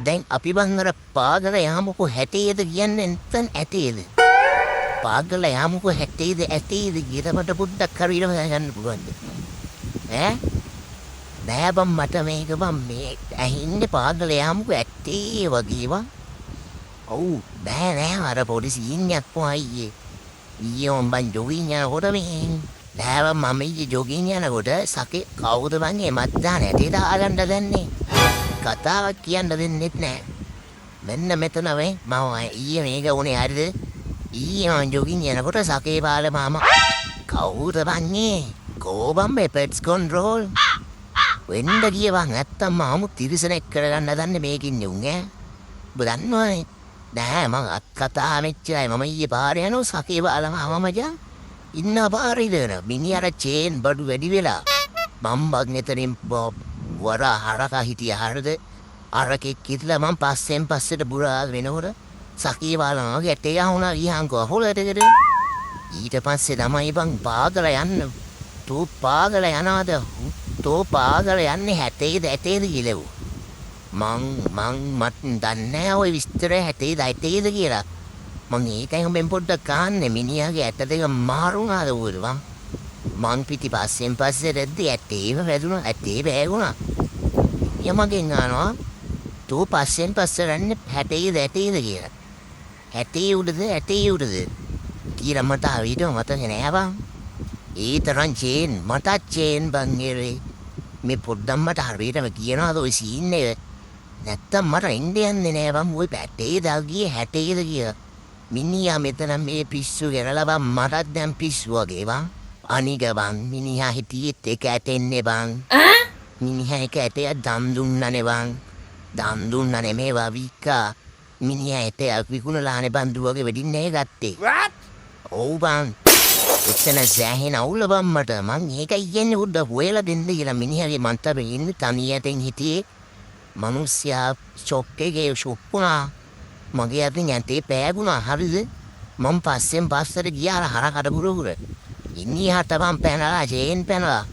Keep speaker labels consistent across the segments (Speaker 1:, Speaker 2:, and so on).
Speaker 1: දැන් අපි බංගර පාගල යමුකෝ 60ද කියන්නේ නැත්නම් 80ද? පාගල යමුකෝ 60ද 80ද කියලා මට පොඩ්ඩක් හරියට හොයාගන්න පුළුවන්ද? ඈ? නෑ බම් මට මේක බම් මේ ඇහින්නේ පාගල යමුකෝ 80 වගේ වා. ඔව් නෑ අර පොඩි සීන් එකක් වයියේ. ඊයේ මම ජොගින් යනකොට මේ නෑ මම ඊයේ ජොගින් යනකොට සකේ කවුද මං එමත් දාන ඇටේ දාගන්න දැන්නේ. කතාවක් කියන්න දෙන්නෙත් නෑ. මෙන්න මෙතන වෙයි මම ඊයේ මේක උනේ හරිද? ඊයේ මං ජොගින් යනකොට සකේ පාල මාමා කවුද බන්නේ? කොබම් මේ පෙට්ස් කන්ට්‍රෝල් වෙන්න ගිය වන් නැත්තම් මාමු තිරිසනෙක් කරගන්න දන්නේ මේකින් නුන් ඈ. ඔබ දන්නවනේ. නෑ මං අත් කතා මෙච්චරයි මම ඊයේ පාරේ යනවා සකේ පාල මාමා මචං ඉන්න පාරේ දෙන මිනිහට චේන් බඩු වැඩි වෙලා මම බග්නෙතරින් වර හරක හිටියා හරිද අරකෙක් කිట్లా මම පස්සෙන් පස්සට බුරා වෙනකොට සකී වලම ගැටේ යහුණා ඊහංකෝ හොලටකට ඊට පස්සේ තමයි බං පාගල යන්න තෝ පාගල යනවාද තෝ පාගල යන්නේ 60ද 80ද කිලෝ මං දන්නේ ඔය විස්තර 60ද 80ද කියලා මං ඒකයි හම්බෙන් පොඩ්ඩක් අහන්නේ මිනිහාගේ ඇට දෙක මාරුණාද උවලවම් මං පිටිපස්සෙන් පස්සේ රෙද්දි ඇටේව වැදුණා ඇටේ බෑගුණා යමගෙන් අහනවා තෝ පස්සෙන් පස්සේ රන්නේ 60ද 80ද කියලා 60 උඩද 80 උඩද කියලා මට හරියට මතක නෑ බං ඒ තරම් චේන් මට චේන් බං මේ පොඩ්ඩක් මට හරියටම කියනවාද ඔය සීන් එක නැත්තම් මට එන්නේ යන්නේ නෑ බං ඔය 60ද ගියේ 60ද කියලා මිනිහා මෙතන මේ පිස්සු කරලා බං මටත් දැන් පිස්සු වගේ බං අනික බං මිනිහා හිටියෙත් එක ඇටෙන්නේ බං මිනිහා එක ඇටේ දම් දුන්නනේ බං දම් දුන්නනේ මේවා වික්කා මිනිහා ඇටේ විකුණලානේ බං දුවගේ වෙඩින්නේ ගත්තේ ඔව් බං එතන සෑහෙන අවුල බං මට මං ඒකයි කියන්නේ උඩ හොයලා දෙන්න කියලා මිනිහාගේ මන්තරේ ඉන්නේ තනියටෙන් හිටියේ මනුස්සයා ෂොක් එකේ ෂොප්පුණා මගේ අතින් ඇටේ පෑගුණා හරිද මම පස්සෙන් පස්සට ගියා හරකට බුරුර ඉන්නිහට මම පැනලා ජේන් පැනලා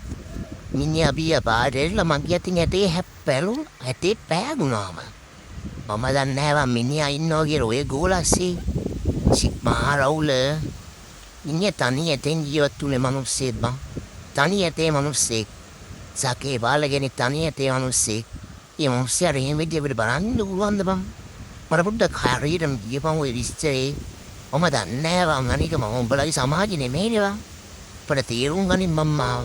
Speaker 1: මිනිහා බිය පාරේලා මගේ අතින් ඇටේ හැප්පැලුණා ඇටේ පෑගුණාම මම දන්නේ නැහැ මිනිහා ඉන්නවා කියලා ඔය ගෝලස්සේ සික්මාරවුල ඉන්නේ තනියෙන් ජීවත් තුනේ මිනිස්සෙක් බං තනියතේ මිනිස්සෙක් සකේ බාලගෙන තනියතේ මිනිස්සෙක් ඒ මිනිස්සයා රෙහෙන් වෙද්දී බලන්න පුළුවන්ද බං මට පොඩ්ඩක් හරියටම කියපන් ඔය විස්තරේ මම දන්නේ නැහැ බං අනික මම උඹලගේ සමාජෙ නෙමෙයිනේ බං අපිට තේරුම් ගනින් මම්මා